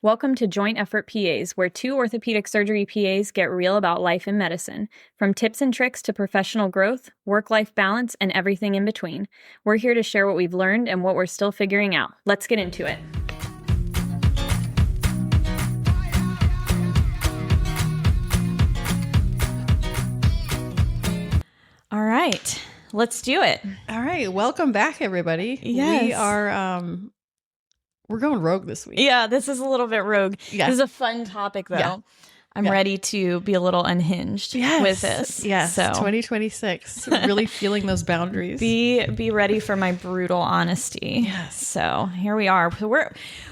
Welcome to Joint Effort PAs, where two orthopedic surgery PAs get real about life in medicine. From tips and tricks to professional growth, work-life balance, and everything in between. We're here to share what we've learned and what we're still figuring out. Let's get into it. All right, let's do it. All right, welcome back, everybody. Yes. We are we're going rogue this week. Yeah, this is a little bit rogue. Yeah. This is a fun topic, though. Yeah. I'm ready to be a little unhinged with this. Yes, so 2026. Really feeling those boundaries. Be ready for my brutal honesty. Yes. So here we are.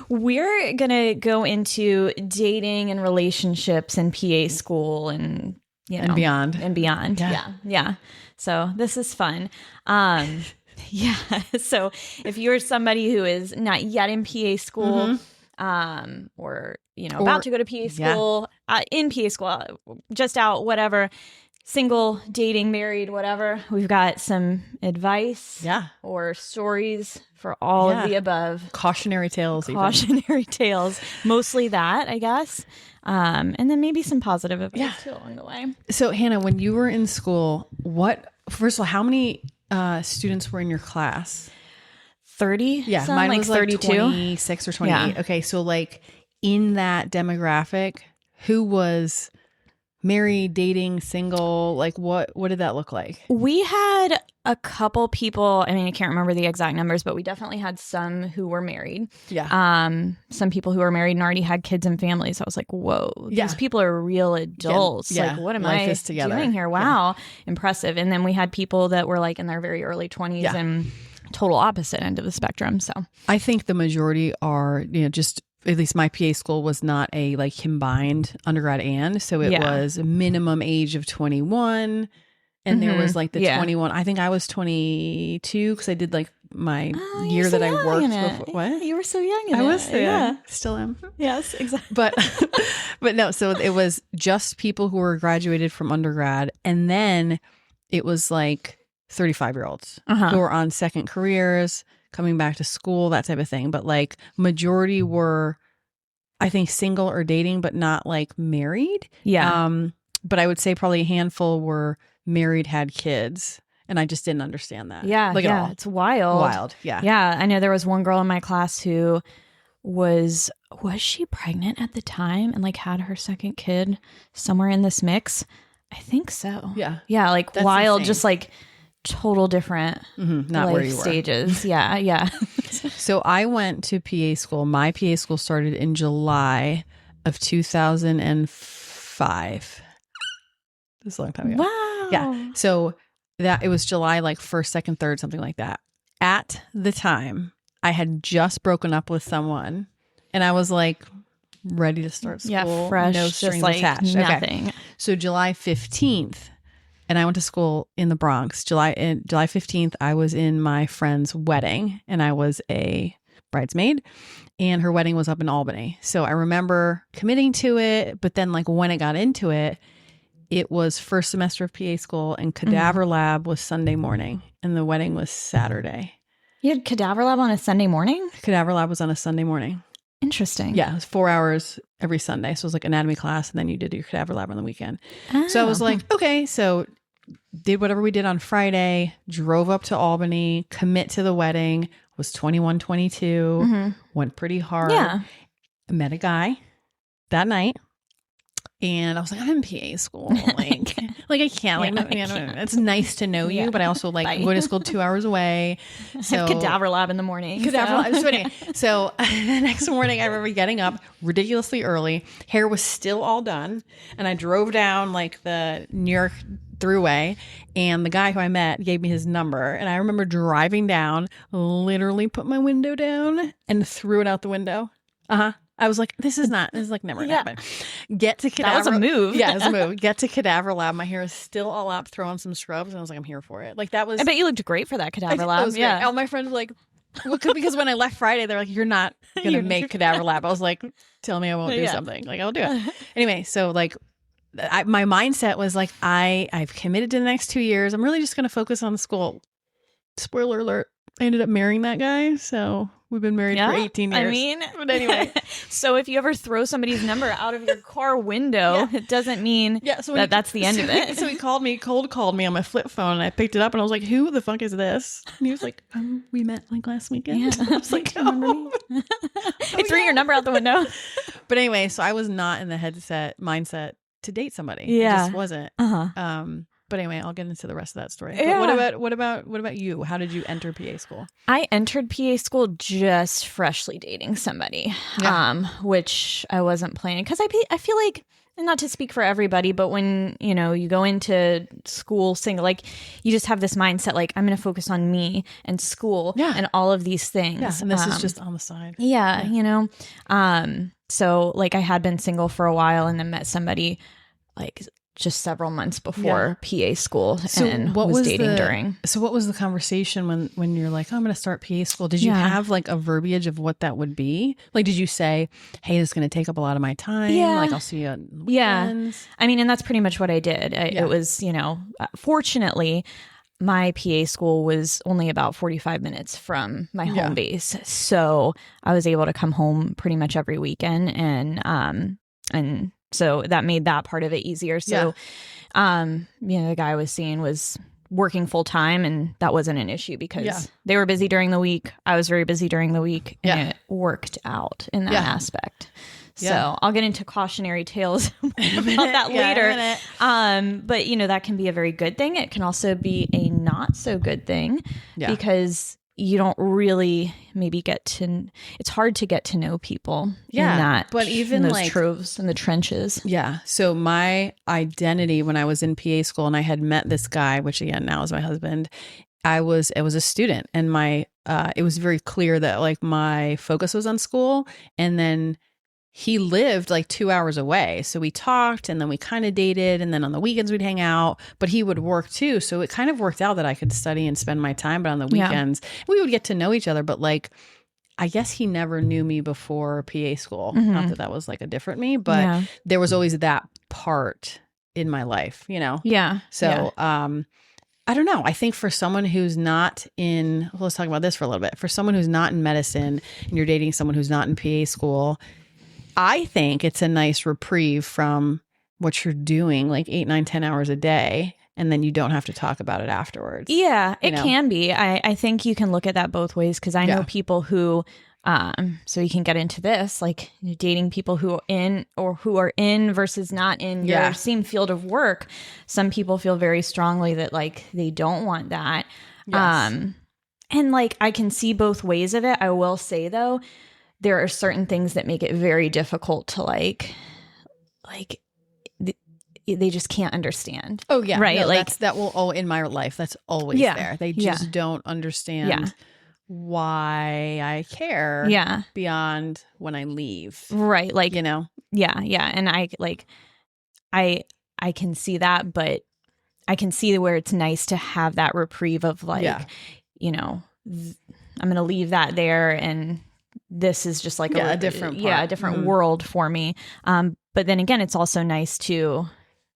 We're gonna go into dating and relationships and PA school and and beyond. Yeah. So this is fun. Yeah. So if you're somebody who is not yet in PA school, or about to go to PA school, in PA school, just out, whatever, single, dating, married, whatever, we've got some advice, or stories for all of the above. Cautionary tales. Tales, mostly that, I guess, and then maybe some positive advice too along the way. So Hannah, when you were in school, first of all, how many students were in your class? 30. Yeah, some, mine like was 32. 26 or 28. Yeah. Okay, so like in that demographic, who was married, dating, single? Like what did that look like? We had a couple people, I mean, I can't remember the exact numbers, but we definitely had some who were married. Yeah. Some people who were married and already had kids and families. I was like, whoa, these people are real adults. Yeah. Like, what am Life I is doing here? Wow. Impressive. And then we had people that were like in their very early 20s and total opposite end of the spectrum. So I think the majority are, just at least my PA school was not a like combined undergrad so it was a minimum age of 21. And there was like the 21. I think I was 22 because I did like my year that I worked before. What? You were so young in it. I was so young. Still am. Yes, exactly. But no, so it was just people who were graduated from undergrad. And then it was like 35-year-olds who were on second careers, coming back to school, that type of thing. But like majority were, I think, single or dating, but not like married. Yeah. But I would say probably a handful were married, had kids. And I just didn't understand that. Yeah. Like at all. It's wild. Wild. Yeah. Yeah. I know there was one girl in my class who was she pregnant at the time and like had her second kid somewhere in this mix? I think so. Yeah. Yeah. Like That's wild, insane. just like total different Not life where you were. stages. Yeah. Yeah. So I went to PA school. My PA school started in July of 2005. This is a long time ago. Wow. Yeah. So that it was July like 1st, 2nd, 3rd, something like that. At the time, I had just broken up with someone and I was like ready to start school. Yeah. Fresh. No just strings like attached. nothing. Okay. So July 15th, and I went to school in the Bronx. July 15th, I was in my friend's wedding and I was a bridesmaid and her wedding was up in Albany. So I remember committing to it, but then like when it got into it, it was first semester of PA school and cadaver lab was Sunday morning and the wedding was Saturday. You had cadaver lab on a Sunday morning? Cadaver lab was on a Sunday morning. Interesting. Yeah, it was 4 hours every Sunday. So it was like anatomy class and then you did your cadaver lab on the weekend. So I was like, okay, so did whatever we did on Friday, drove up to Albany, commit to the wedding, was 21, 22, went pretty hard. Yeah. Met a guy that night. And I was like, I'm in PA school. Like I can't. Like, it's nice to know you, but I also like go to school 2 hours away. So I have cadaver lab in the morning. So the next morning, I remember getting up ridiculously early. Hair was still all done, and I drove down like the New York Thruway, and the guy who I met gave me his number. And I remember driving down, literally put my window down and threw it out the window. I was like, this is like never gonna happen. Get to cadaver. That was a move. Yeah, it was a move. Get to cadaver lab. My hair is still all up, throw on some scrubs. And I was like, I'm here for it. Like that was. I bet you looked great for that cadaver lab. Yeah. All my friends were like, well, because when I left Friday, they're like, you're not going to make cadaver lab. I was like, tell me I won't do something. Like I'll do it. Anyway, so like my mindset was like, I've committed to the next 2 years. I'm really just going to focus on school. Spoiler alert. I ended up marrying that guy. So we've been married for 18 years. I mean, but anyway. So if you ever throw somebody's number out of your car window, it doesn't mean that's the end of it. So he cold called me on my flip phone, and I picked it up and I was like, who the fuck is this? And he was like, we met like last weekend. Yeah. I was like, oh. I threw your number out the window. But anyway, so I was not in the mindset to date somebody. Yeah. It just wasn't. But anyway, I'll get into the rest of that story. Yeah. But what about you? How did you enter PA school? I entered PA school just freshly dating somebody, which I wasn't planning, because I feel like, and not to speak for everybody, but when, you go into school single, like you just have this mindset, like I'm going to focus on me and school and all of these things. Yeah, and this is just on the side. Yeah. So like I had been single for a while and then met somebody like just several months before PA school, and was dating during. So what was the conversation when you're like, oh, I'm going to start PA school? Did you have like a verbiage of what that would be? Like, did you say, hey, this is going to take up a lot of my time. Yeah. Like I'll see you on weekends. Yeah. I mean, and that's pretty much what I did. It was, fortunately, my PA school was only about 45 minutes from my home base. So I was able to come home pretty much every weekend, and so that made that part of it easier. So, the guy I was seeing was working full time, and that wasn't an issue because they were busy during the week. I was very busy during the week, and it worked out in that aspect. So I'll get into cautionary tales about that later. But that can be a very good thing. It can also be a not so good thing because you don't really maybe it's hard to get to know people but even in those like troves in the trenches. So my identity when I was in PA school and I had met this guy, which again now is my husband, I was a student, and it was very clear that like my focus was on school, and then he lived like 2 hours away. So we talked, and then we kind of dated, and then on the weekends we'd hang out, but he would work too. So it kind of worked out that I could study and spend my time, but on the weekends we would get to know each other. But like, I guess he never knew me before PA school. Not that was like a different me, but there was always that part in my life, So, I don't know. I think for someone who's not let's talk about this for a little bit. For someone who's not in medicine and you're dating someone who's not in PA school, I think it's a nice reprieve from what you're doing like 8, 9, 10 hours a day. And then you don't have to talk about it afterwards. Yeah, it can be. I think you can look at that both ways, because I know people who, so you can get into this, like dating people who are in versus not in your same field of work. Some people feel very strongly that like they don't want that. Yes. And like I can see both ways of it. I will say though, there are certain things that make it very difficult to like they just can't understand. Oh yeah. Right. No, like that will in my life, that's always there. They just don't understand why I care beyond when I leave. Right. Like, Yeah. Yeah. And I can see that, but I can see where it's nice to have that reprieve of like, I'm going to leave that there, and this is just like a different part. A different world for me. But then again, it's also nice to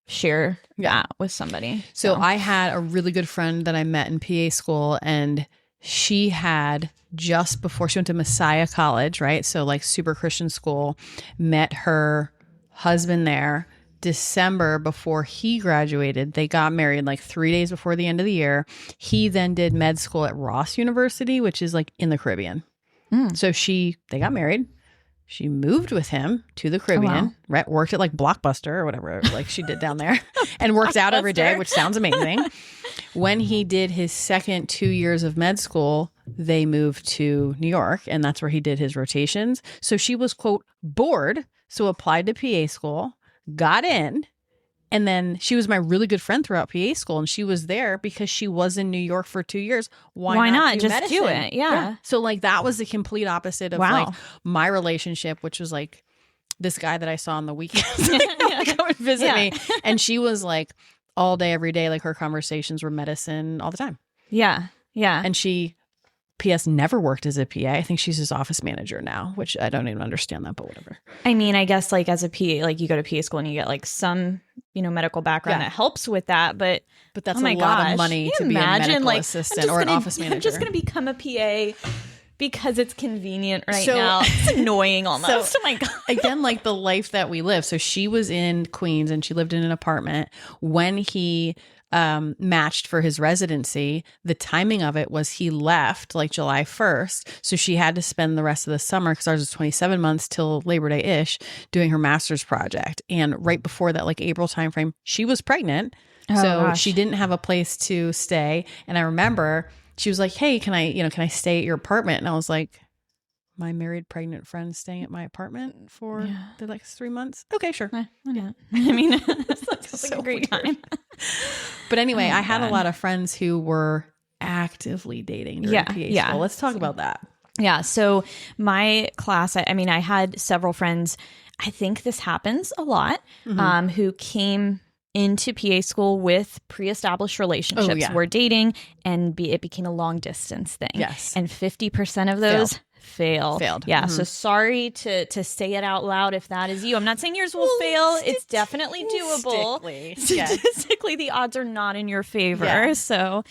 share that with somebody. So I had a really good friend that I met in PA school, and she had just before she went to Messiah College, right? So like super Christian school, met her husband there. December before he graduated, they got married like 3 days before the end of the year. He then did med school at Ross University, which is like in the Caribbean. So they got married. She moved with him to the Caribbean, right? Worked at like Blockbuster or whatever, like she did down there, and worked out every day, which sounds amazing. When he did his second 2 years of med school, they moved to New York, and that's where he did his rotations. So she was, quote, bored, so applied to PA school, got in, and then she was my really good friend throughout PA school, and she was there because she was in New York for 2 years. Why not do just medicine? do it? Yeah. So like that was the complete opposite of like my relationship, which was like this guy that I saw on the weekends come and visit me, and she was like all day, every day, like her conversations were medicine all the time. Yeah. And she P.S. never worked as a PA. I think she's his office manager now, which I don't even understand that, but whatever. I mean, I guess like as a PA, like you go to PA school and you get like some medical background that helps with that. But that's oh my a lot gosh, of money to can you be a imagine, medical like, assistant or an office manager. I'm just going to become a PA because it's convenient now. It's annoying almost. Oh my God. Again, like the life that we live. So she was in Queens and she lived in an apartment. When he matched for his residency, the timing of it was he left like July 1st. So she had to spend the rest of the summer, because ours was 27 months till Labor Day-ish, doing her master's project. And right before that, like April timeframe, she was pregnant. She didn't have a place to stay. And I remember she was like, hey, can I stay at your apartment? And I was like, my married pregnant friend staying at my apartment for the next 3 months? Okay, sure. Why not? I mean, it's like a great time. But anyway, I had a lot of friends who were actively dating during PA school. Let's talk about that. Yeah. So my class, I had several friends, I think this happens a lot, who came into PA school with pre-established relationships, were dating, and it became a long distance thing. Yes. And 50% of those failed. Yeah. Mm-hmm. So sorry to say it out loud if that is you. I'm not saying yours will fail. It's definitely doable. Statistically, the odds are not in your favor. Yeah. So,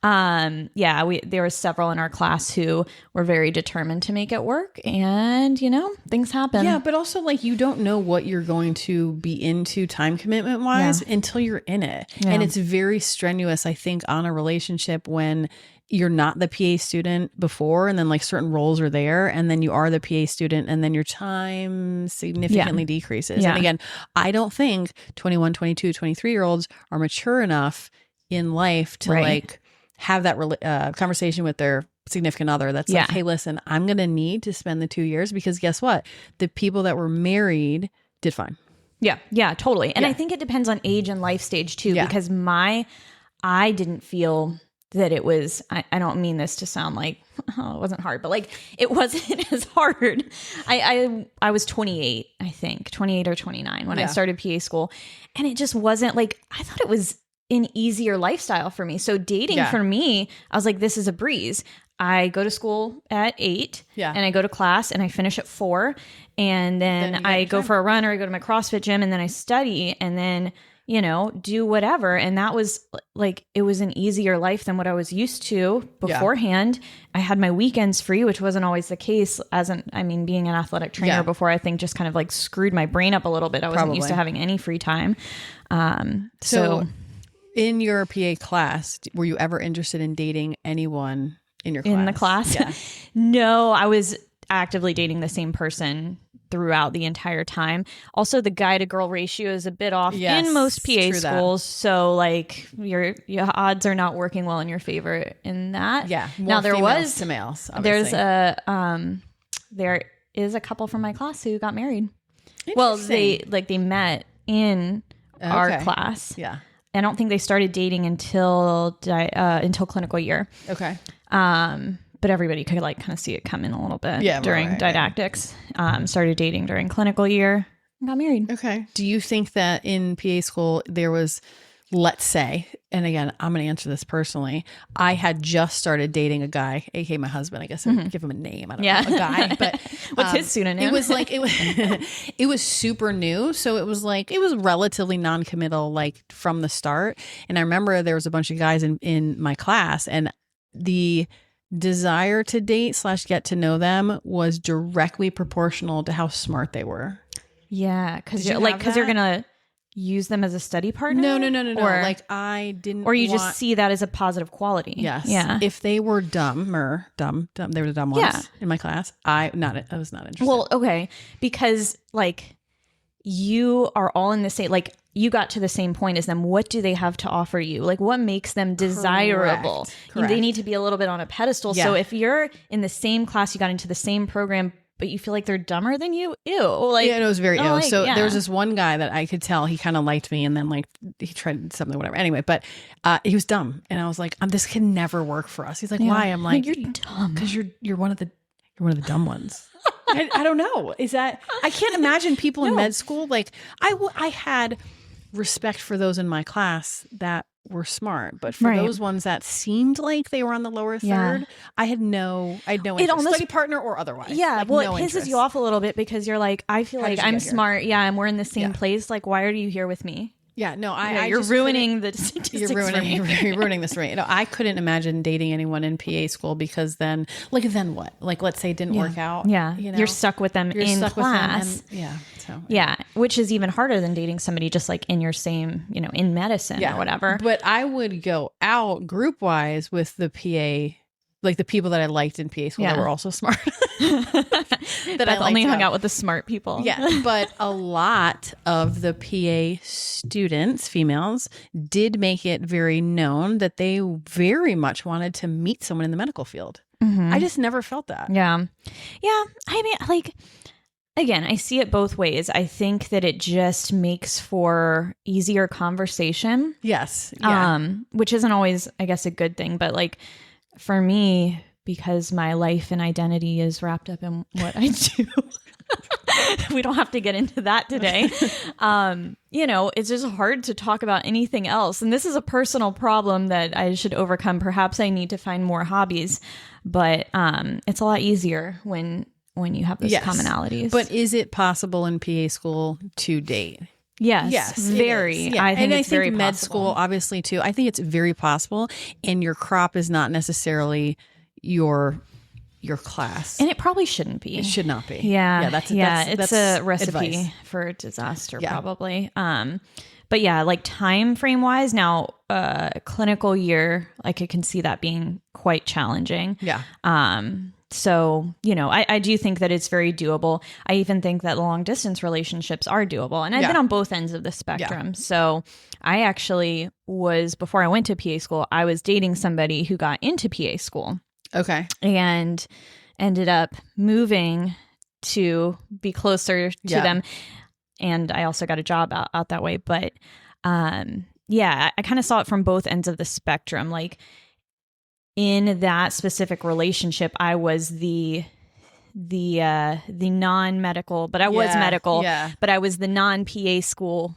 there were several in our class who were very determined to make it work, and things happen. Yeah, but also like you don't know what you're going to be into time commitment wise until you're in it. Yeah. And it's very strenuous, I think, on a relationship when you're not the PA student before, and then like certain roles are there, and then you are the PA student, and then your time significantly decreases. And again, I don't think 21, 22, 23-year-olds are mature enough in life to like have that conversation with their significant other that's like, hey, listen, I'm going to need to spend the 2 years, because guess what? The people that were married did fine. Yeah. Yeah, totally. And I think it depends on age and life stage too, because I didn't feel that it was, I don't mean this to sound like, it wasn't hard, but like it wasn't as hard. I was 28, I think 28 or 29 when I started PA school. And it just wasn't like, I thought it was an easier lifestyle for me. So dating for me, I was like, this is a breeze. I go to school at 8 and I go to class and I finish at 4. And then I go for a run, or I go to my CrossFit gym, and then I study, and then do whatever. And that was like, it was an easier life than what I was used to beforehand. I had my weekends free, which wasn't always the case. Being an athletic trainer before, I think just kind of like screwed my brain up a little bit. I wasn't used to having any free time. So in your PA class, were you ever interested in dating anyone in your class? In the class? Yeah. No, I was actively dating the same person throughout the entire time. Also, the guy to girl ratio is a bit off in most PA schools. So like your odds are not working well in your favor in that. Yeah. Now there was to males. Obviously. There is a couple from my class who got married. Well, they met in our class. Yeah. I don't think they started dating until clinical year. Okay. But everybody could like kind of see it come in a little bit during didactics. Started dating during clinical year and got married. Okay. Do you think that in PA school there was, let's say, and again, I'm going to answer this personally, I had just started dating a guy, aka my husband. I guess I'd give him a name. I don't know, a guy. But what's his pseudonym? It was like it was super new, so it was relatively non-committal like from the start. And I remember there was a bunch of guys in my class, and the desire to date / get to know them was directly proportional to how smart they were. Yeah, because you're gonna use them as a study partner. No. Or, like I didn't. Or you just see that as a positive quality. Yes. Yeah. If they were dumb, they were the dumb ones in my class. I was not interested. Well, okay, because like you are all in the same, like you got to the same point as them. What do they have to offer you? Like what makes them desirable? Correct. They need to be a little bit on a pedestal. Yeah. So if you're in the same class, you got into the same program, but you feel like they're dumber than you, ew. Like, it was very ill. So there was this one guy that I could tell he kind of liked me, and then like he tried something, whatever. Anyway, but he was dumb, and I was like, this can never work for us. He's like, why? I'm like, you're dumb because you're one of the dumb ones. I don't know. Is that I can't imagine people in med school like I had respect for those in my class that were smart, but for those ones that seemed like they were on the lower third, I had no interest, study partner or otherwise. Yeah, well, it pisses you off a little bit because you're like, I feel like I'm smart. Yeah, and we're in the same place. Like, why are you here with me? Yeah, no, you're ruining the statistics. You're ruining this for me. I couldn't imagine dating anyone in PA school because then what? Like, let's say it didn't work out. Yeah, you're stuck with them in class. Which is even harder than dating somebody just like in your same, in medicine or whatever. But I would go out group wise with the PA. Like the people that I liked in PA school that were also smart. that I only hung out with the smart people. Yeah. But a lot of the PA students, females, did make it very known that they very much wanted to meet someone in the medical field. I just never felt that. Yeah. Yeah. I mean, like, again, I see it both ways. I think that it just makes for easier conversation. Yes. Yeah. Which isn't always, I guess, a good thing. But like, for me, because my life and identity is wrapped up in what I do, we don't have to get into that today. It's just hard to talk about anything else. And this is a personal problem that I should overcome. Perhaps I need to find more hobbies, but it's a lot easier when you have those commonalities. But is it possible in PA school to date? Yes, very. Yeah. I think it's very med school, obviously, too. I think it's very possible. And your crop is not necessarily your class. And it probably shouldn't be. It should not be. Yeah. It's a recipe for disaster, probably. But yeah, like time frame wise, now clinical year, like I can see that being quite challenging. Yeah. So, I do think that it's very doable. I even think that long distance relationships are doable. And I've been on both ends of the spectrum. Yeah. So I actually before I went to PA school, I was dating somebody who got into PA school. Okay. And ended up moving to be closer to them. And I also got a job out that way. But I kind of saw it from both ends of the spectrum. Like, in that specific relationship, I was the non-medical, but I was medical, but I was the non-PA school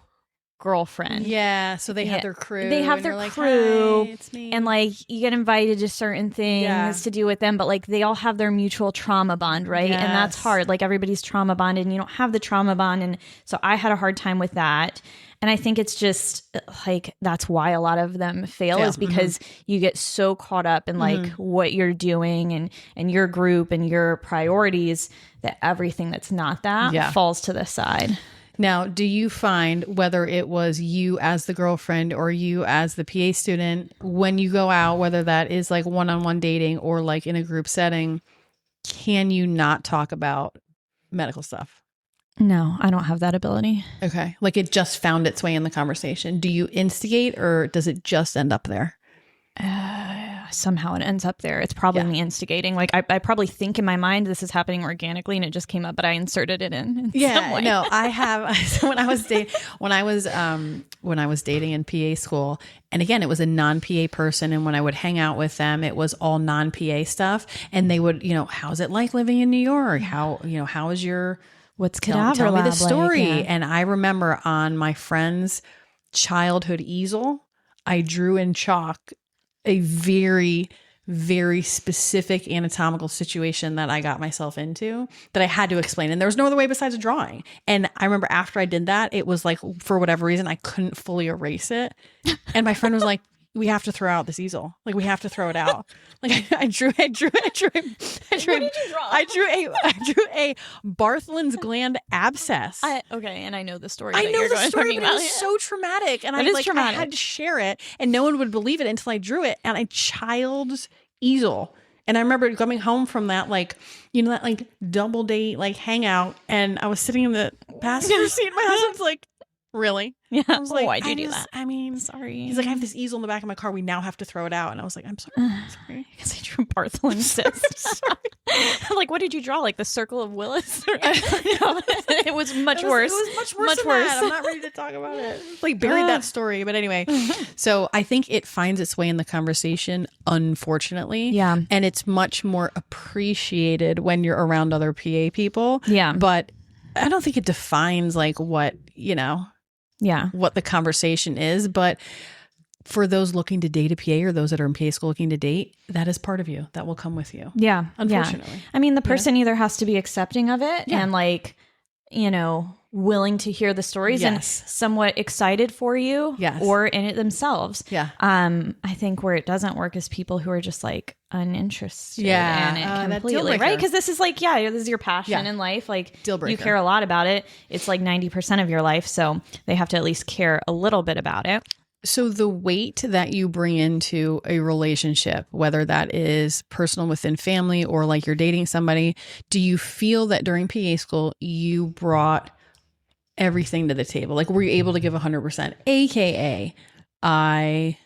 girlfriend. Yeah. So they have their crew. They have their crew. Hi, it's me. And like you get invited to certain things to do with them, but like they all have their mutual trauma bond, right? Yes. And that's hard. Like everybody's trauma bonded and you don't have the trauma bond. And so I had a hard time with that. And I think it's just like, that's why a lot of them fail is because you get so caught up in like what you're doing and your group and your priorities that everything that's not that falls to the side. Now, do you find whether it was you as the girlfriend or you as the PA student, when you go out, whether that is like one-on-one dating or like in a group setting, can you not talk about medical stuff? No, I don't have that ability. Okay. Like it just found its way in the conversation. Do you instigate or does it just end up there? Somehow it ends up there. It's probably me instigating. Like I probably think in my mind this is happening organically and it just came up, but I inserted it in some way. No, I have. So when I was dating in PA school, and again, it was a non-PA person, and when I would hang out with them, it was all non-PA stuff, and they would, how's it like living in New York? How is your what's tell me the story? Like, and I remember on my friend's childhood easel, I drew in chalk a very, very specific anatomical situation that I got myself into that I had to explain. And there was no other way besides a drawing. And I remember after I did that, it was like, for whatever reason, I couldn't fully erase it. And my friend was like, we have to throw out this easel. Like we have to throw it out. Like I drew. What did you draw? I drew a Bartholin's gland abscess. Okay, and I know the story. I know the story, but it was so traumatic, and I had to share it, and no one would believe it until I drew it on a child's easel. And I remember coming home from that, that like double date, like hangout, and I was sitting in the passenger seat. My husband's like, really? Yeah. I was like, why'd you do that? I mean, sorry. He's like, I have this easel in the back of my car. We now have to throw it out. And I was like, I'm sorry. Because I drew Bartholin's cyst. I'm like, what did you draw? Like the circle of Willis? It was much worse. It was much worse than that. I'm not ready to talk about it. Like buried that story. But anyway, so I think it finds its way in the conversation, unfortunately. Yeah. And it's much more appreciated when you're around other PA people. Yeah. But I don't think it defines like what, what the conversation is. But for those looking to date a PA or those that are in PA school looking to date, that is part of you. That will come with you. Yeah. Unfortunately. Yeah. I mean, the person either has to be accepting of it and like, willing to hear the stories and somewhat excited for you or in it themselves. Yeah. I think where it doesn't work is people who are just like uninterested in it completely, right? Because this is like, this is your passion in life. Like you care a lot about it. It's like 90% of your life. So they have to at least care a little bit about it. So the weight that you bring into a relationship, whether that is personal within family or like you're dating somebody, do you feel that during PA school you brought everything to the table? Like, were you able to give 100%? AKA, I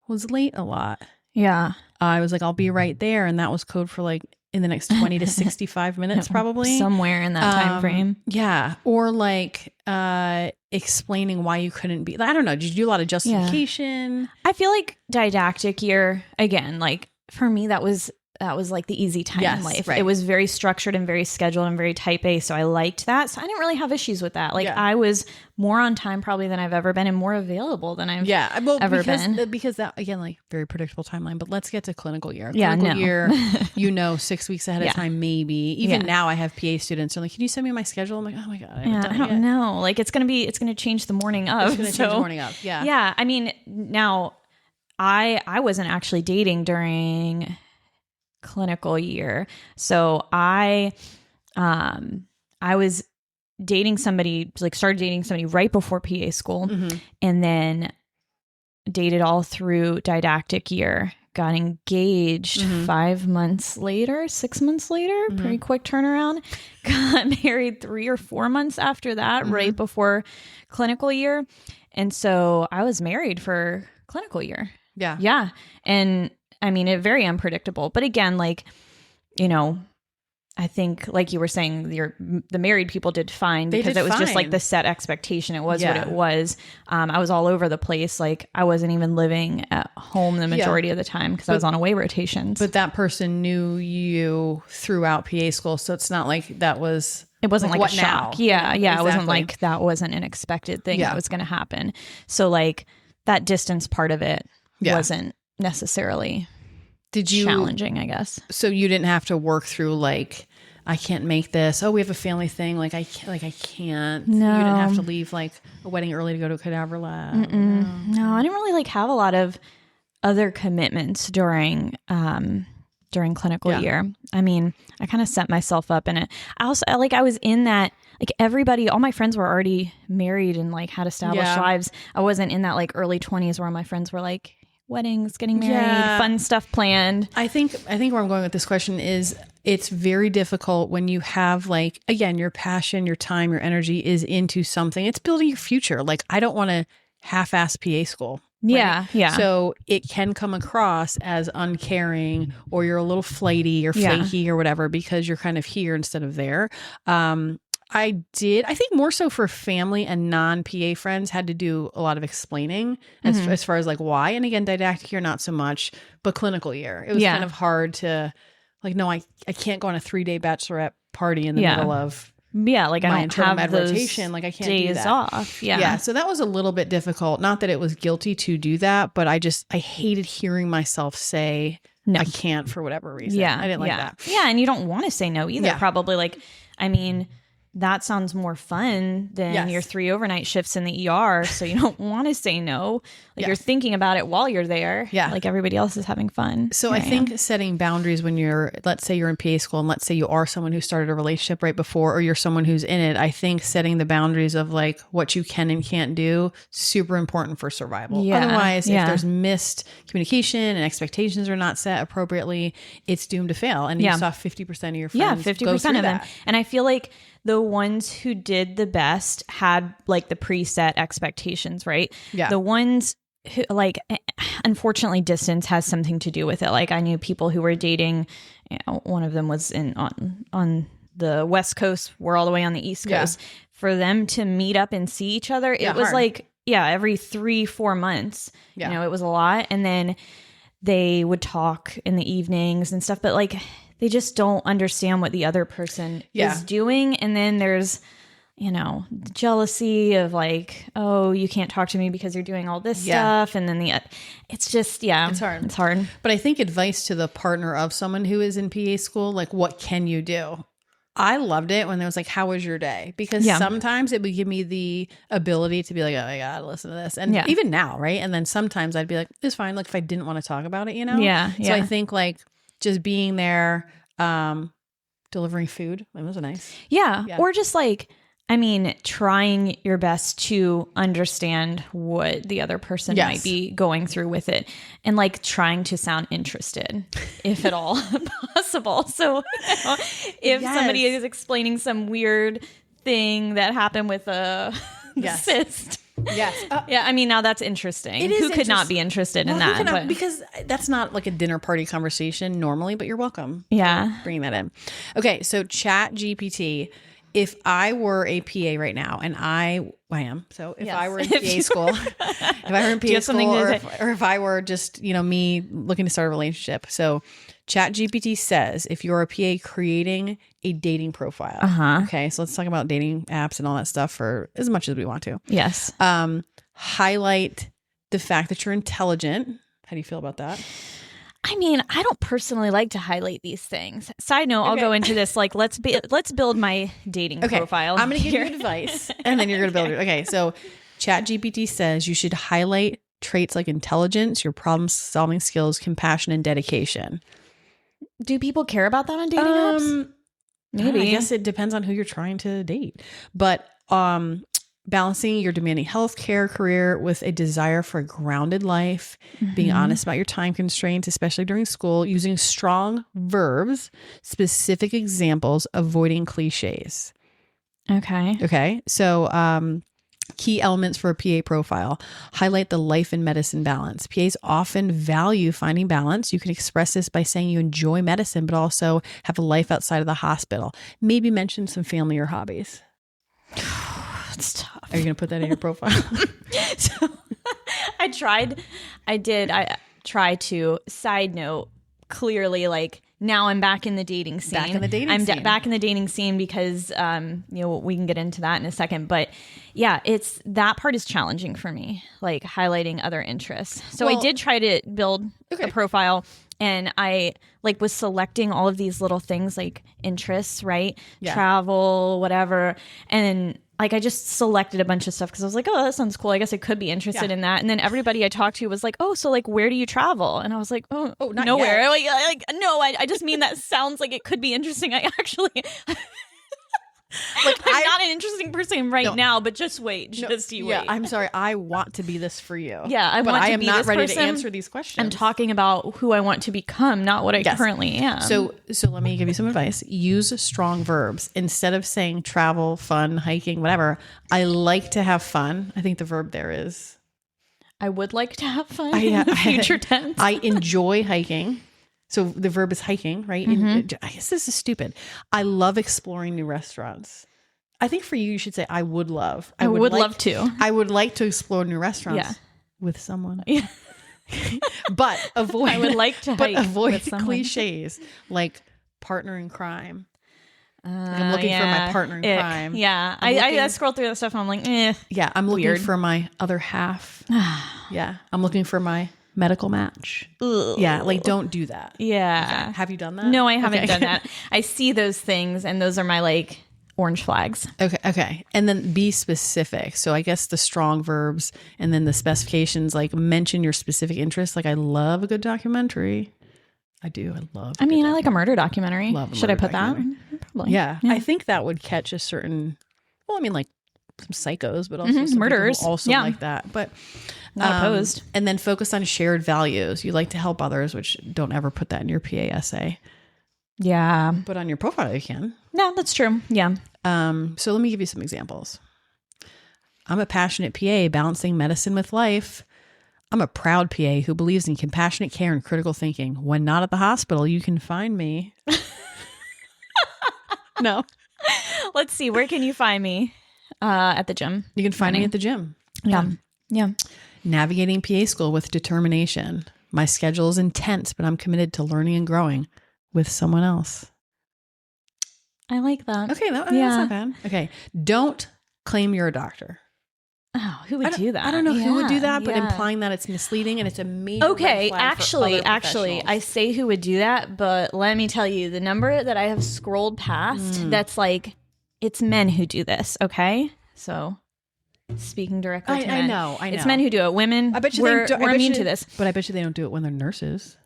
was late a lot. Yeah. I was like, I'll be right there. And that was code for like in the next 20 to 65 minutes, probably. Somewhere in that time frame. Yeah. Or like explaining why you couldn't be. I don't know. Did you do a lot of justification? Yeah. I feel like didactic year, again, like for me, that was like the easy time in life. Right. It was very structured and very scheduled and very type A. So I liked that. So I didn't really have issues with that. Like I was more on time probably than I've ever been and more available than I've ever been. Because that, again, like very predictable timeline. But let's get to clinical year. Clinical year, 6 weeks ahead of time, maybe. Even now I have PA students. They're like, can you send me my schedule? I'm like, oh my God. I don't know. Like it's going to change the morning of. It's going to change the morning of. Yeah. Yeah. I mean, now I wasn't actually dating during clinical year. So I was dating somebody, like started dating somebody right before PA school and then dated all through didactic year, got engaged 6 months later, pretty quick turnaround, got married 3 or 4 months after that, right before clinical year. And so I was married for clinical year. Yeah. Yeah. And I mean, it very unpredictable. But again, like, I think like you were saying, the married people did fine because it was just like the set expectation. It was what it was. I was all over the place. Like I wasn't even living at home the majority of the time because I was on away rotations. But that person knew you throughout PA school. So it's not like that was... It wasn't like what a shock. now? Yeah. Exactly. It wasn't like that wasn't an expected thing that was going to happen. So like that distance part of it wasn't necessarily challenging, I guess. So you didn't have to work through like, I can't make this. Oh, we have a family thing. I can't. No. You didn't have to leave like a wedding early to go to a cadaver lab. No, I didn't really like have a lot of other commitments during clinical year. I mean, I kind of set myself up in it. I also I was in that, like everybody, all my friends were already married and like had established lives. I wasn't in that like early 20s where my friends were like weddings, getting married, fun stuff planned. I think where I'm going with this question is it's very difficult when you have like, again, your passion, your time, your energy is into something. It's building your future. Like I don't want to half-ass PA school. Right? Yeah. So it can come across as uncaring or you're a little flighty or flaky or whatever because you're kind of here instead of there. I think more so for family and non-PA friends had to do a lot of explaining as far as like why. And again, didactic year, not so much, but clinical year. It was kind of hard to like, no, I can't go on a 3-day bachelorette party in the middle of like my I don't have med those rotation. Like I can't days do that. off. Yeah. So that was a little bit difficult. Not that it was guilty to do that, but I hated hearing myself say, no, I can't for whatever reason. Yeah. I didn't like that. Yeah. And you don't want to say no either. Probably like, I mean, that sounds more fun than your 3 overnight shifts in the ER. So you don't want to say no. Like you're thinking about it while you're there. Yeah. Like everybody else is having fun. So I think setting boundaries when let's say you're in PA school and let's say you are someone who started a relationship right before or you're someone who's in it. I think setting the boundaries of like what you can and can't do, super important for survival. Yeah. Otherwise, if there's missed communication and expectations are not set appropriately, it's doomed to fail. And you saw 50% of your friends 50% of them. And I feel like the ones who did the best had like the preset expectations, right? Yeah. The ones who like, unfortunately, distance has something to do with it. Like I knew people who were dating, one of them was on the West Coast, we're all the way on the East Coast. For them to meet up and see each other, it was hard. Like, every 3-4 months, it was a lot. And then they would talk in the evenings and stuff, but like, they just don't understand what the other person is doing. And then there's, jealousy of like, oh, you can't talk to me because you're doing all this stuff. And then it's just, it's hard. It's hard. But I think advice to the partner of someone who is in PA school, like what can you do? I loved it when there was like, how was your day? Because sometimes it would give me the ability to be like, oh my God, listen to this. And even now, right? And then sometimes I'd be like, it's fine. Like if I didn't want to talk about it, Yeah. So I think like just being there, delivering food, that was nice. Yeah. Or just like, I mean, trying your best to understand what the other person might be going through with it, and like trying to sound interested, if at all possible. So if somebody is explaining some weird thing that happened with a cyst. Yes. I mean, now that's interesting. Who could not be interested in that? But because that's not like a dinner party conversation normally, but you're welcome. Yeah. Bringing that in. Okay. So Chat GPT. If I were a PA right now, and I am, so if I were in PA school, or if I were just, me looking to start a relationship. So Chat GPT says, if you're a PA creating a dating profile, okay, so let's talk about dating apps and all that stuff for as much as we want to. Yes. Highlight the fact that you're intelligent. How do you feel about that? I mean, I don't personally like to highlight these things. Side note, I'll go into this. Like, let's build my dating profile. I'm going to give you advice, and then you're going to build it. Okay, so ChatGPT says you should highlight traits like intelligence, your problem-solving skills, compassion, and dedication. Do people care about that on dating apps? Maybe. I guess it depends on who you're trying to date. But balancing your demanding healthcare career with a desire for a grounded life, being honest about your time constraints, especially during school, using strong verbs, specific examples, avoiding cliches. Okay. So, key elements for a PA profile: highlight the life and medicine balance. PAs often value finding balance. You can express this by saying you enjoy medicine, but also have a life outside of the hospital. Maybe mention some family or hobbies. It's tough. Are you going to put that in your profile? So I try to, side note, clearly, like, now I'm back in the dating scene. Back in the dating scene. Back in the dating scene because, we can get into that in a second. But yeah, that part is challenging for me, like highlighting other interests. So I did try to build a profile, and I was selecting all of these little things like interests, right? Yeah. Travel, whatever. And I just selected a bunch of stuff because I was like, oh, that sounds cool. I guess I could be interested in that. And then everybody I talked to was like, oh, so where do you travel? And I was like, oh not nowhere. No, I just mean that sounds like it could be interesting. I actually, I'm not an interesting person now, but just wait, you wait. Yeah, I'm sorry. I want to be this for you. Yeah, I am not ready to answer these questions. I'm talking about who I want to become, not what I currently am. So let me give you some advice. Use strong verbs instead of saying travel, fun, hiking, whatever. I like to have fun. I think the verb there is. I would like to have fun. In the future tense. I enjoy hiking. So the verb is hiking, right? I guess this is stupid. I love exploring new restaurants. I think for you should say, I would love. I would love to. I would like to explore new restaurants with someone. Yeah. But avoid. I would like to hike avoid with someone. Cliches like partner in crime. I'm looking for my partner in crime. Yeah. I scroll through that stuff and I'm like, Yeah. I'm looking for my other half. Yeah. I'm looking for my medical match. Ugh. Yeah, don't do that. Yeah. Okay. Have you done that? No, I haven't done that. I see those things and those are my orange flags. Okay. And then be specific. So I guess the strong verbs and then the specifications, mention your specific interests. I love a good documentary. I do. I like a murder documentary. Should I put that? Probably. Yeah. I think that would catch a certain, some psychos, but also some murderers also like that. But not opposed. And then focus on shared values. You like to help others, which don't ever put that in your PA essay. Yeah. But on your profile you can. No, that's true. Yeah. So let me give you some examples. I'm a passionate PA balancing medicine with life. I'm a proud PA who believes in compassionate care and critical thinking. When not at the hospital, you can find me. No. Let's see. Where can you find me? At the gym. You can find me at the gym. Yeah. Navigating PA school with determination. My schedule is intense, but I'm committed to learning and growing with someone else. I like that. Okay, that's not bad. Okay. Don't claim you're a doctor. Oh, who would do that? I don't know who would do Yeah, that, but yeah. implying that it's misleading and it's a major Okay, red flag for actually, other professionals. I say who would do that, but let me tell you, the number that I have scrolled past, that's like, it's men who do this, okay? So, speaking directly to men. I know. It's men who do it. Women, I bet you we're I bet immune you- to this. But I bet you they don't do it when they're nurses.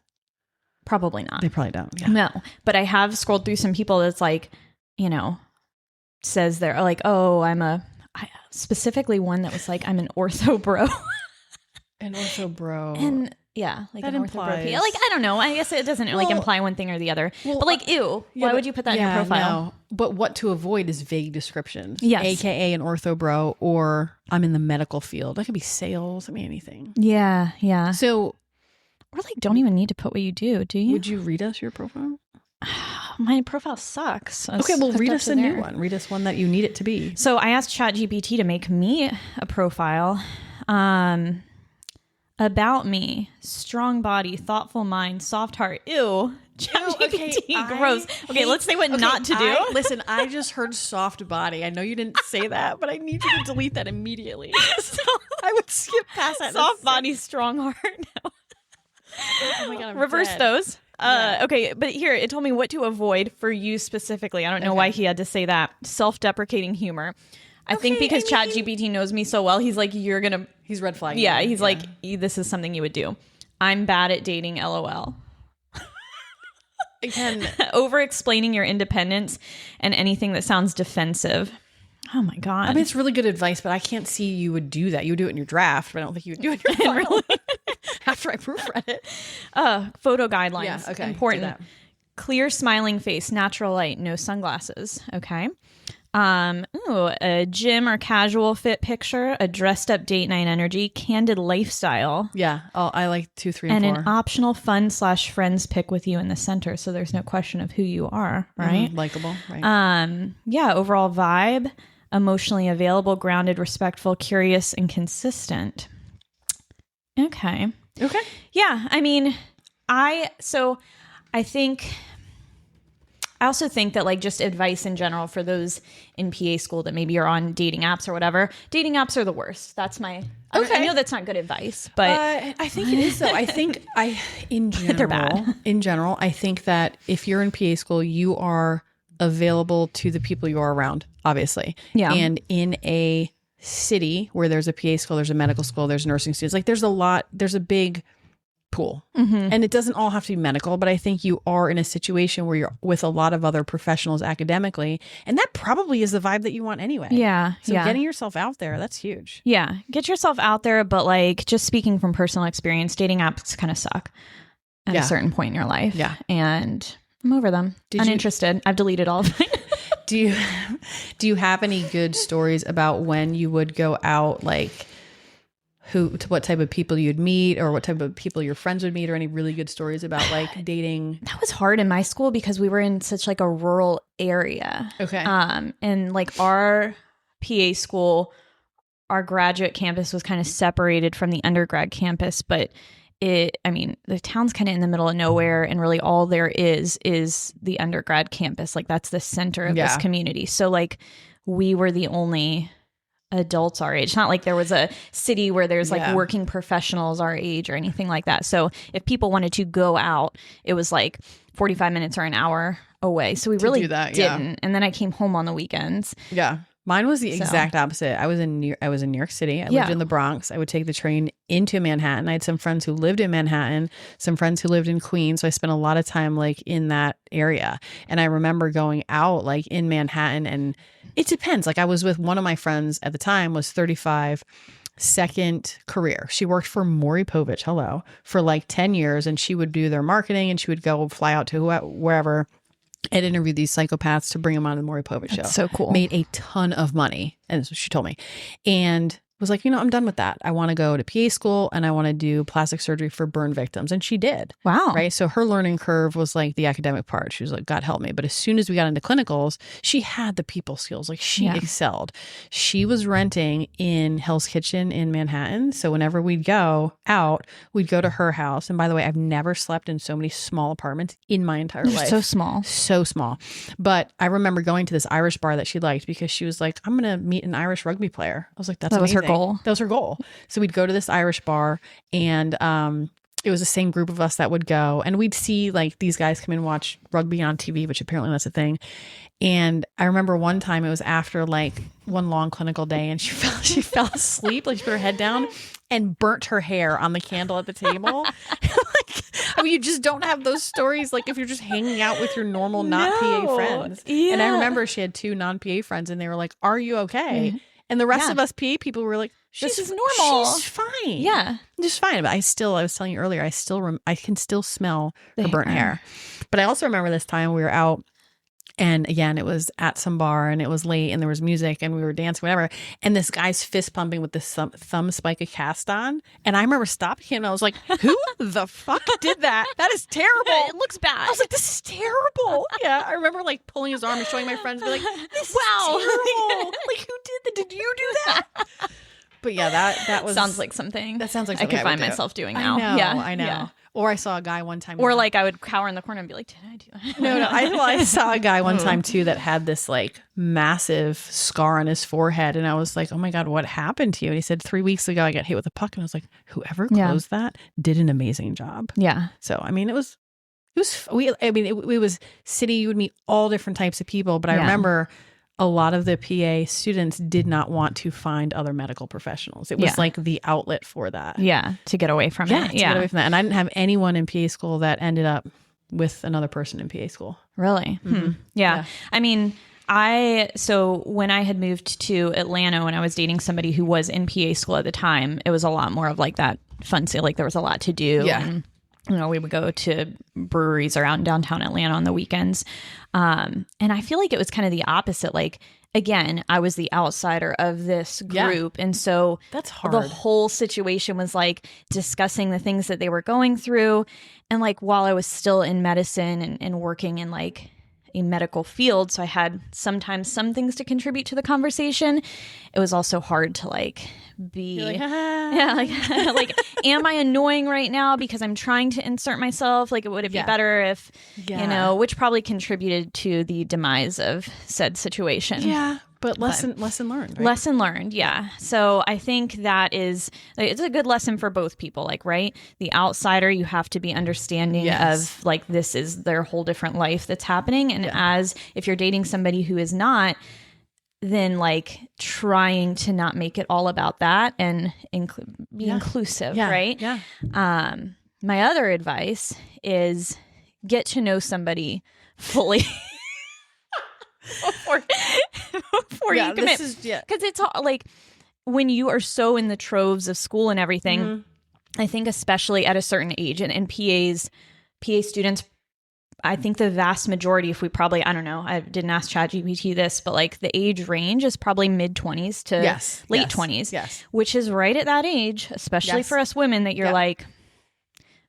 Probably not. They probably don't. Yeah. No, but I have scrolled through some people that's like, you know, says they're like, oh, specifically one that was like, I'm an ortho bro. An ortho bro. And yeah, like That an ortho implies- bro. Like, I don't know. I guess it doesn't like imply one thing or the other. But like, ew, why would you put that in your profile? No. But what to avoid is vague descriptions. Yes. AKA an ortho bro, or I'm in the medical field. That could be sales. I mean, anything. Yeah, yeah. So Or like, don't even need to put what you do you? would you read us your profile? My profile sucks. Okay, well, read us a new one. Read us one that you need it to be. So I asked ChatGPT to make me a profile. About me, strong body, thoughtful mind, soft heart. Ew. ChatGPT, gross. Okay, let's say what not to do. Listen, I just heard soft body. I know you didn't say that, but I need you to delete that immediately. I would skip past that. Soft body, strong heart. No. Oh my God, I'm Reverse dead. those. Okay, but here it told me what to avoid for you specifically. I don't know why he had to say that. Self-deprecating humor. I think because ChatGPT knows me so well, he's like, you're gonna. He's red flagging. Yeah, he's like, this is something you would do. I'm bad at dating. LOL. Again, Over explaining your independence and anything that sounds defensive. Oh my God. I mean, it's really good advice, but I can't see you would do that. You would do it in your draft, but I don't think you would do it in your file. After I proofread it. Photo guidelines. Yeah, okay, do Important. that. Clear smiling face, natural light, no sunglasses. Okay. A gym or casual fit picture, a dressed up date night energy, candid lifestyle, Yeah. Oh, I like 2, 3, and and 4. an optional fun/friends pick with you in the center. So there's no question of who you are, right? Likeable. Right. Yeah, overall vibe, emotionally available, grounded, respectful, curious, and consistent. Okay. Okay. Yeah, I mean, I also think that like just advice in general for those in PA school that maybe are on dating apps or whatever. Dating apps are the worst. That's my. I know that's not good advice, but I think it is though. I think in general, They're bad. In general, I think that if you're in PA school, you are available to the people you are around, obviously. Yeah. And in a city where there's a PA school, there's a medical school, there's nursing students, like there's a big pool. And it doesn't all have to be medical, but I think you are in a situation where you're with a lot of other professionals academically, and that probably is the vibe that you want anyway. yeah, So yeah. getting yourself out there, that's huge. Yeah, get yourself out there, but like just speaking from personal experience, dating apps kind of suck at a certain point in your life. Yeah. And I'm over them. Uninterested. I've deleted all of mine. Do you have any good stories about when you would go out, like what type of people you'd meet or what type of people your friends would meet, or any really good stories about like dating? That was hard in my school because we were in such like a rural area. Okay. And like our PA school, our graduate campus was kind of separated from the undergrad campus, but the town's kind of in the middle of nowhere, and really all there is the undergrad campus. Like that's the center of this community. So like we were the only adults our age. It's not like there was a city where there's like working professionals our age or anything like that. So if people wanted to go out, it was like 45 minutes or an hour away. So we really didn't. And then I came home on the weekends. Yeah. Mine was the exact opposite. I was in New York City. I lived in the Bronx. I would take the train into Manhattan. I had some friends who lived in Manhattan, some friends who lived in Queens. So I spent a lot of time like in that area. And I remember going out like in Manhattan, and it depends. Like I was with one of my friends at the time, was 35, second career. She worked for Maury Povich, for like 10 years, and she would do their marketing, and she would go fly out to wherever and interview these psychopaths to bring them on the Maury Povich show. So cool. Made a ton of money. And that's what she told me. And was like, I'm done with that. I want to go to PA school and I want to do plastic surgery for burn victims. And she did. Wow. Right. So her learning curve was like the academic part. She was like, God help me. But as soon as we got into clinicals, she had the people skills. Like she excelled. She was renting in Hell's Kitchen in Manhattan. So whenever we'd go out, we'd go to her house. And by the way, I've never slept in so many small apartments in my entire life. So small. So small. But I remember going to this Irish bar that she liked because she was like, I'm going to meet an Irish rugby player. I was like, that's amazing. Her goal. That was her goal. So we'd go to this Irish bar, and it was the same group of us that would go, and we'd see like these guys come and watch rugby on TV, which apparently that's a thing. And I remember one time it was after like one long clinical day, and she fell asleep, like she put her head down and burnt her hair on the candle at the table. Like, I mean, you just don't have those stories like if you're just hanging out with your normal PA friends. Yeah. And I remember she had 2 non-PA friends, and they were like, "Are you okay?" And the rest of us PA people were like, "This is normal. She's fine. Yeah, just fine." But I was telling you earlier, I can still smell her burnt hair. But I also remember this time we were out, and again, it was at some bar, and it was late, and there was music, and we were dancing, whatever. And this guy's fist pumping with this thumb spike of cast on. And I remember stopping him, and I was like, "Who the fuck did that? That is terrible. It looks bad." I was like, "This is terrible." Yeah, I remember like pulling his arm and showing my friends, and be like, "This is terrible. Like, who did that? Did you do that?" But yeah, that was sounds like something. That sounds like I something could find myself doing now. I know. Yeah. Or I saw a guy one time. Or like I would cower in the corner and be like, "Did I do it?" No. I saw a guy one time too that had this like massive scar on his forehead, and I was like, "Oh my God, what happened to you?" And he said, 3 weeks ago I got hit with a puck, and I was like, "Whoever closed that did an amazing job." Yeah. So I mean, it was city. You would meet all different types of people, but I remember a lot of the PA students did not want to find other medical professionals. It was like the outlet for that. Yeah. To get away from it. To get away from that. And I didn't have anyone in PA school that ended up with another person in PA school. Really? Yeah. I mean, so when I had moved to Atlanta, when I was dating somebody who was in PA school at the time, it was a lot more of like that fun like there was a lot to do. Yeah. And, we would go to breweries or out in downtown Atlanta on the weekends. And I feel like it was kind of the opposite. Like, again, I was the outsider of this group. And so that's hard. The whole situation was like discussing the things that they were going through. And like, while I was still in medicine and working in like a medical field, so I had sometimes some things to contribute to the conversation, it was also hard to like be like, like am I annoying right now because I'm trying to insert myself? Like, would it be better if which probably contributed to the demise of said situation. But lesson learned, right? Lesson learned, yeah. So I think that it's a good lesson for both people, like, right? The outsider, you have to be understanding of like, this is their whole different life that's happening. And as if you're dating somebody who is not, then like trying to not make it all about that and be inclusive, right? Yeah. My other advice is get to know somebody fully. before you commit, because it's all, like when you are so in the troves of school and everything, I think especially at a certain age and PA students, I think the vast majority, if we probably, I don't know, I didn't ask ChatGPT this, but like the age range is probably mid-20s to late 20s, which is right at that age, especially for us women, that you're like,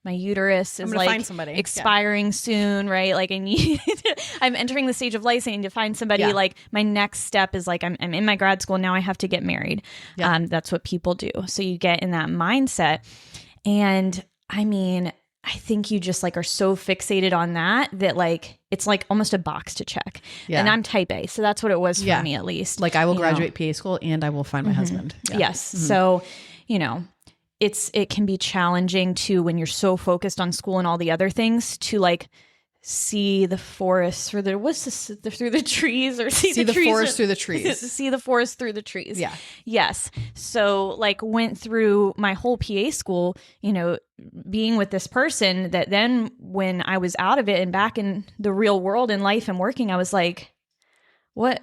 my uterus is like expiring soon, right? Like I'm entering the stage of life. I need to find somebody. Like my next step is like, I'm in my grad school. Now I have to get married. That's what people do. So you get in that mindset. And I mean, I think you just like are so fixated on that like, it's like almost a box to check. And I'm type A. So that's what it was for me, at least. Like I will graduate PA school and I will find my husband. Yes. So, it can be challenging too when you're so focused on school and all the other things to like see the forest through the trees, or see the forest through the trees. See the forest through the trees. Yeah. Yes. So like went through my whole PA school, being with this person that then when I was out of it and back in the real world in life and working, I was like, what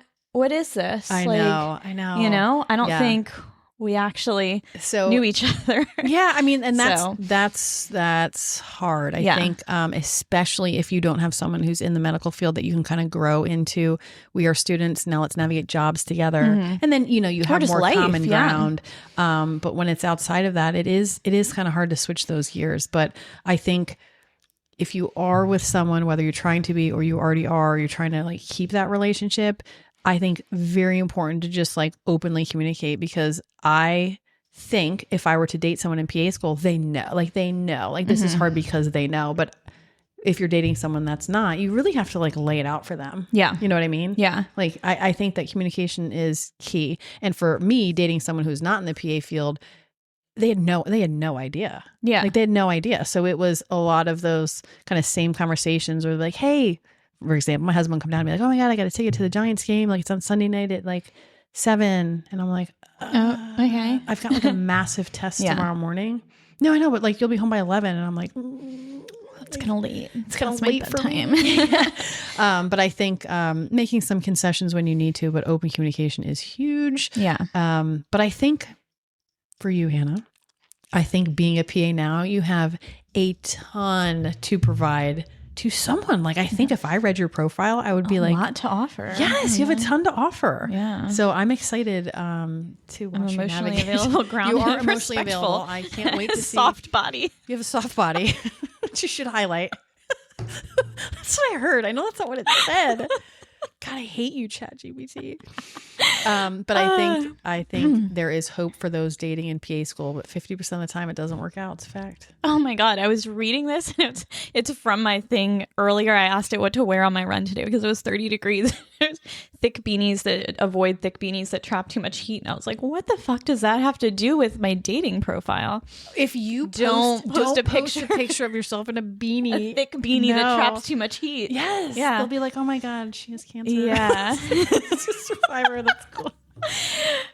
is this? I know. I don't think we actually knew each other. Yeah, I mean, and that's hard. I think, especially if you don't have someone who's in the medical field that you can kind of grow into. We are students now. Let's navigate jobs together, and then you have more common ground. But when it's outside of that, it is kind of hard to switch those gears. But I think if you are with someone, whether you're trying to be or you already are, or you're trying to like keep that relationship, I think very important to just like openly communicate, because I think if I were to date someone in PA school, they know, like this is hard because they know, but if you're dating someone that's not, you really have to like lay it out for them. Yeah. You know what I mean? Yeah. Like I think that communication is key. And for me, dating someone who's not in the PA field, they had no idea. Yeah. Like they had no idea. So it was a lot of those kind of same conversations where like, hey, for example, my husband would come down and be like, oh my God, I got to take it to the Giants game. Like it's on Sunday night at like 7. And I'm like, okay. I've got like a massive test tomorrow morning. No, I know, but like you'll be home by 11. And I'm like, it's kind of late. It's kind of late for me. But I think making some concessions when you need to, but open communication is huge. Yeah. But I think for you, Hannah, I think being a PA now, you have a ton to provide to someone. Like I think if I read your profile, I would be like, a lot to offer. Yes, you have a ton to offer. Yeah. So I'm excited to watch I'm you emotionally navigate. available, grounded, You are and emotionally respectful. available. I can't wait to see. Soft body. You have a soft body, which you should highlight. That's what I heard. I know that's not what it said. God, I hate you, ChatGPT. But I think there is hope for those dating in PA school, but 50% of the time it doesn't work out. It's a fact. Oh my God. I was reading this and it's from my thing earlier. I asked it what to wear on my run today because it was 30 degrees. There's thick beanies that avoid thick beanies that trap too much heat. And I was like, what the fuck does that have to do with my dating profile? If you don't post a picture of yourself in a beanie, a thick beanie that traps too much heat. Yes. Yeah. They'll be like, oh my God, she has cancer. Yeah. It's a survivor. That's cool.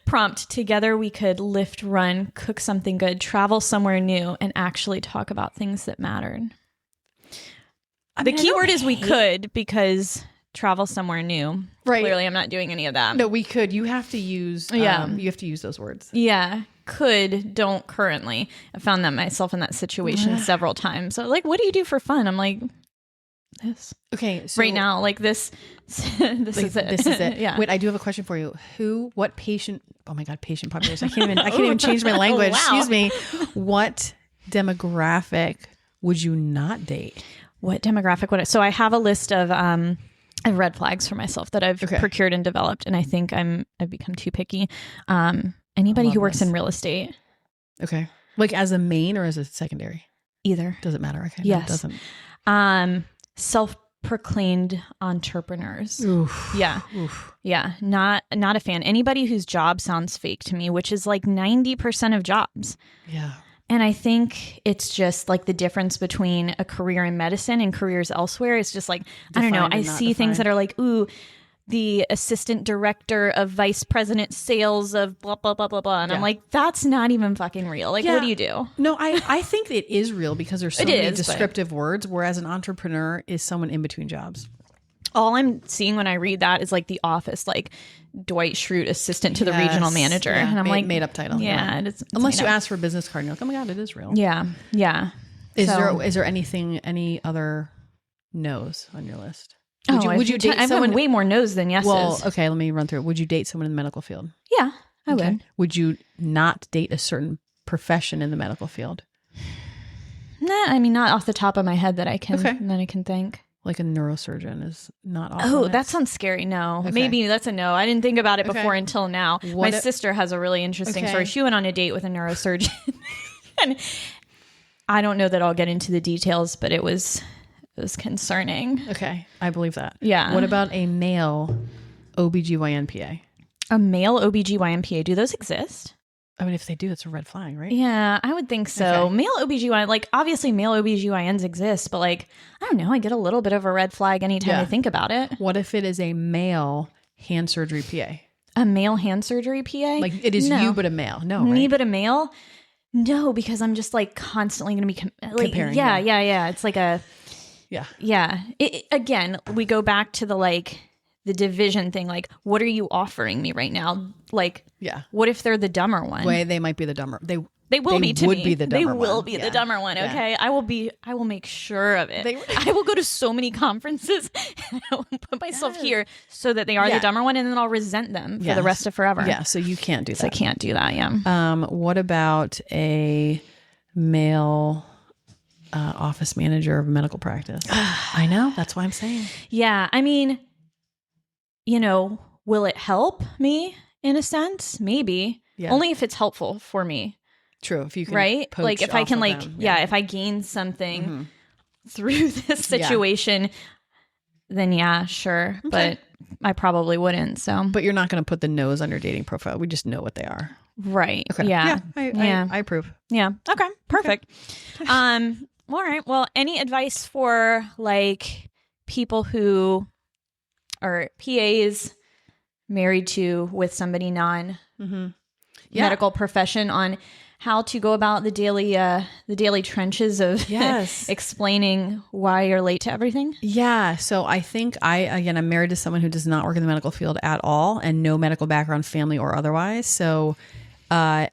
Prompt: together we could lift, run, cook something good, travel somewhere new, and actually talk about things that mattered. The key word is we could, because travel somewhere new. Right. Clearly I'm not doing any of that. No, we could. You have to use you have to use those words. Yeah. Could, don't currently. I found that myself in that situation several times. So like, what do you do for fun? I'm like, this. Okay. So right now, like this is it. This is it. Yeah. Wait, I do have a question for you. What patient, oh my God, patient population. I can't even change my language. Wow. Excuse me. What demographic would you not date? What demographic so I have a list of red flags for myself that I've procured and developed, and I think I've become too picky. Anybody who works in real estate. Okay. Like as a main or as a secondary? Either. Does it matter? Okay. Yes. No, it doesn't. Self-proclaimed entrepreneurs. Oof. Yeah. Oof. Yeah. Not a fan. Anybody whose job sounds fake to me, which is like 90% of jobs. Yeah. And I think it's just like the difference between a career in medicine and careers elsewhere. It's just like, I don't know. I see things that are like, ooh, the assistant director of vice president sales of blah, blah, blah, blah, blah. And I'm like, that's not even fucking real. Like, what do you do? No, I think it is real because there's so many descriptive words, whereas an entrepreneur is someone in between jobs. All I'm seeing when I read that is like The Office, like Dwight Schrute, assistant to the regional manager. Yeah, and I'm like, made up title. Yeah. It's unless you ask for a business card and you're like, oh my God, it is real. Yeah. Yeah. Is there any other no's on your list? Would you date someone? I've way more no's than yeses. Well, okay, let me run through it. Would you date someone in the medical field? Yeah, I would. Would you not date a certain profession in the medical field? Nah, I mean, not off the top of my head that I can think. Like a neurosurgeon is not off. Oh, that sounds scary. No, maybe that's a no. I didn't think about it before until now. My sister has a really interesting story. She went on a date with a neurosurgeon. And I don't know that I'll get into the details, but it was concerning. Okay, I believe that. Yeah. What about a male OBGYN PA? A male OBGYN PA? Do those exist? I mean, if they do, it's a red flag, right? Yeah, I would think so. Okay. Male OBGYN, like obviously male OBGYNs exist, but like, I don't know, I get a little bit of a red flag anytime I think about it. What if it is a male hand surgery PA? A male hand surgery PA? Like it is you, but a male. No, right? Me, but a male? No, because I'm just like constantly going to be comparing. Yeah. It's like a... Yeah. Again, we go back to the division thing. Like, what are you offering me right now? Like, what if they're the dumber one? They might be the dumber. They will be to me. The dumber they will be the dumber one. Okay. I will make sure of it. I will go to so many conferences and I will put myself here so that they are the dumber one, and then I'll resent them for the rest of forever. Yeah. So you can't do that. So I can't do that. Yeah. What about a male office manager of a medical practice? I know. That's why I'm saying. Yeah. I mean, will it help me in a sense? Maybe. Yeah. Only if it's helpful for me. True. If you can, right? Like if I can, if I gain something. Mm-hmm. through this situation, then yeah, sure. Okay. But I probably wouldn't. So, But you're not going to put the no's on your dating profile. We just know what they are. right. Okay. Yeah. I approve. Yeah. Okay. Perfect. All right. Well, any advice for like people who are PAs married to with somebody medical profession on how to go about the daily trenches of explaining why you're late to everything? Yeah. So I think I'm married to someone who does not work in the medical field at all and no medical background, family or otherwise. So I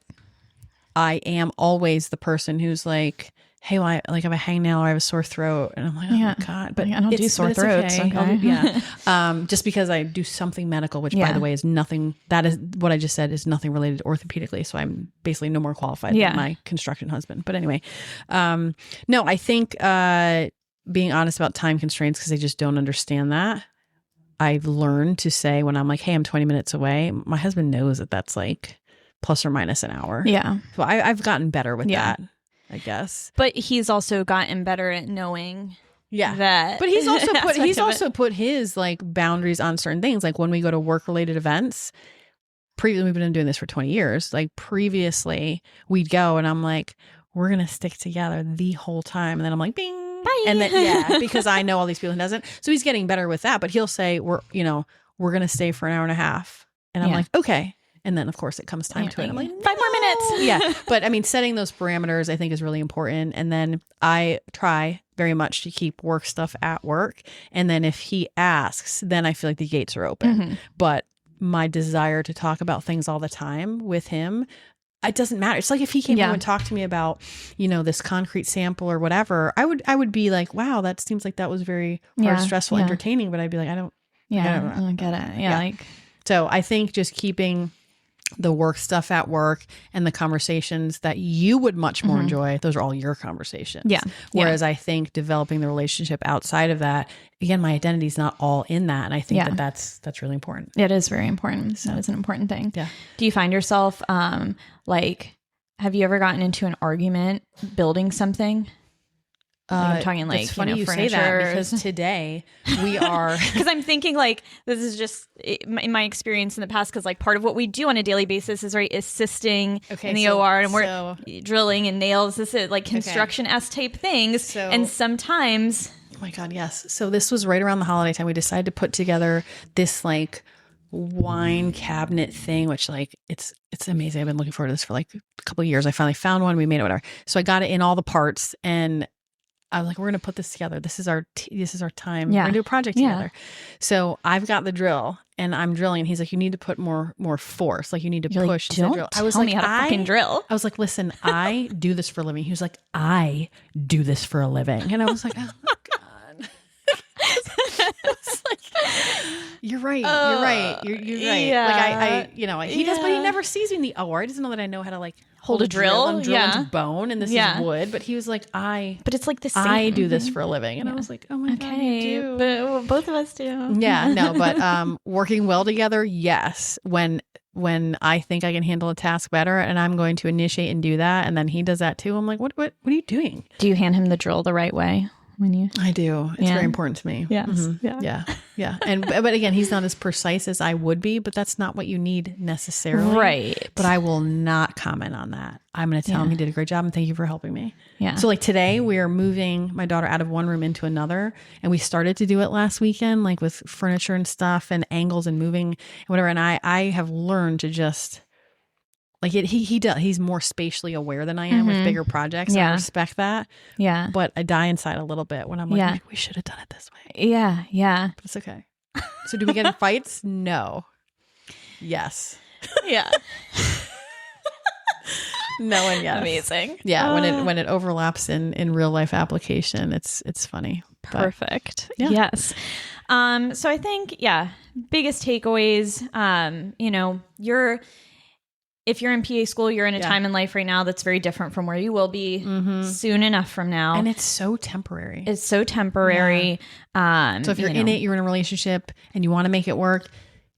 am always the person who's like, hey, well, if I hang now or I have a sore throat, and I'm like, oh my God, but I don't do sore throats. Okay. Just because I do something medical, which by the way is nothing, that is what I just said is nothing related orthopedically. So I'm basically no more qualified than my construction husband. But anyway, no, I think being honest about time constraints, because I just don't understand that. I've learned to say when I'm like, hey, I'm 20 minutes away, my husband knows that that's like plus or minus an hour. Yeah. So I've gotten better with that, I guess. But he's also gotten better at knowing that. But he's also put his like boundaries on certain things. Like when we go to work related events, we've been doing this for 20 years. Like previously we'd go and I'm like, we're going to stick together the whole time. And then I'm like, bing. Bye. And then, because I know all these people who doesn't. So he's getting better with that, but he'll say, we're going to stay for an hour and a half. And I'm like, okay. And then, of course, it comes time to it. I'm like, 5 more minutes. Yeah. But I mean, setting those parameters, I think, is really important. And then I try very much to keep work stuff at work. And then if he asks, then I feel like the gates are open. Mm-hmm. But my desire to talk about things all the time with him, it doesn't matter. It's like if he came home and talked to me about, this concrete sample or whatever, I would be like, wow, that seems like that was very hard, stressful, entertaining. But I'd be like, I don't get it. Yeah. So I think just keeping the work stuff at work and the conversations that you would much more enjoy, those are all your conversations. Yeah. Whereas I think developing the relationship outside of that, again, my identity is not all in that. And I think that's really important. It is very important. So it's an important thing. Yeah. Do you find yourself, have you ever gotten into an argument building something? I'm talking like, it's funny you say that because today we are, because I'm thinking like, this is just in my experience in the past. Cause like part of what we do on a daily basis is assisting in the OR and we're drilling and nails. This is like construction-esque type things. And sometimes, oh my God, yes. So this was right around the holiday time. We decided to put together this like wine cabinet thing, which like, it's amazing. I've been looking forward to this for like a couple of years. I finally found one. We made it, whatever. So I got it in all the parts and I was like, we're going to put this together. This is our time. We're going to do a project together. So I've got the drill and I'm drilling. And he's like, you need to put more force. Like you need to push the drill. I was like, me how to fucking drill. I was like, listen, I do this for a living. He was like, I do this for a living. And I was like, oh my God. It's like, you're right. You're right. You're right. Yeah. Like he does, but he never sees me in the OR. He doesn't know that I know how to like hold a drill into bone, and this is wood. But he was like, but it's like the same. I do this for a living, and I was like, oh my God, you do. But both of us do. Yeah, no, but working well together, yes. When I think I can handle a task better, and I'm going to initiate and do that, and then he does that too. I'm like, what are you doing? Do you hand him the drill the right way? I do. It's very important to me. Yes. Mm-hmm. Yeah. And but again, he's not as precise as I would be, but that's not what you need necessarily. Right. But I will not comment on that. I'm going to tell him he did a great job and thank you for helping me. Yeah. So like today we are moving my daughter out of one room into another, and we started to do it last weekend, like with furniture and stuff and angles and moving and whatever. And I have learned to just like he does. He's more spatially aware than I am with bigger projects. I respect that. Yeah. But I die inside a little bit when I'm like, we should have done it this way. Yeah. Yeah. But it's okay. So do we get in fights? No. Yes. Yeah. No and yes. Amazing. Yeah. When it overlaps in real life application, it's funny. Perfect. But, yes. So I think, biggest takeaways, if you're in PA school, you're in a time in life right now that's very different from where you will be soon enough from now. And it's so temporary. Yeah. So if you're in it, you're in a relationship and you want to make it work,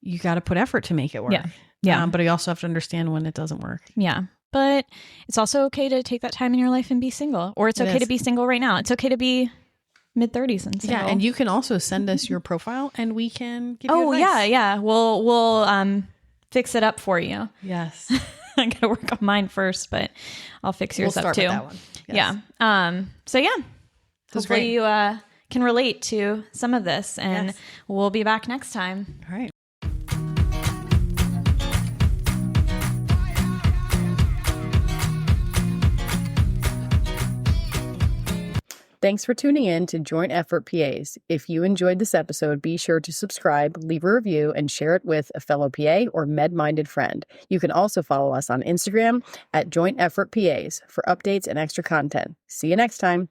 you got to put effort to make it work. Yeah. But you also have to understand when it doesn't work. Yeah. But it's also okay to take that time in your life and be single, or it's okay to be single right now. It's okay to be mid-30s and single. Yeah, and you can also send us your profile and we can give you Oh, advice. yeah. We'll fix it up for you. Yes. I gotta work on mine first, but I'll fix yours We'll up start too. with that one. Yes. Yeah. So yeah, was hopefully great. you can relate to some of this, and Yes. we'll be back next time. All right. Thanks for tuning in to Joint Effort PAs. If you enjoyed this episode, be sure to subscribe, leave a review, and share it with a fellow PA or med-minded friend. You can also follow us on Instagram at Joint Effort PAs for updates and extra content. See you next time.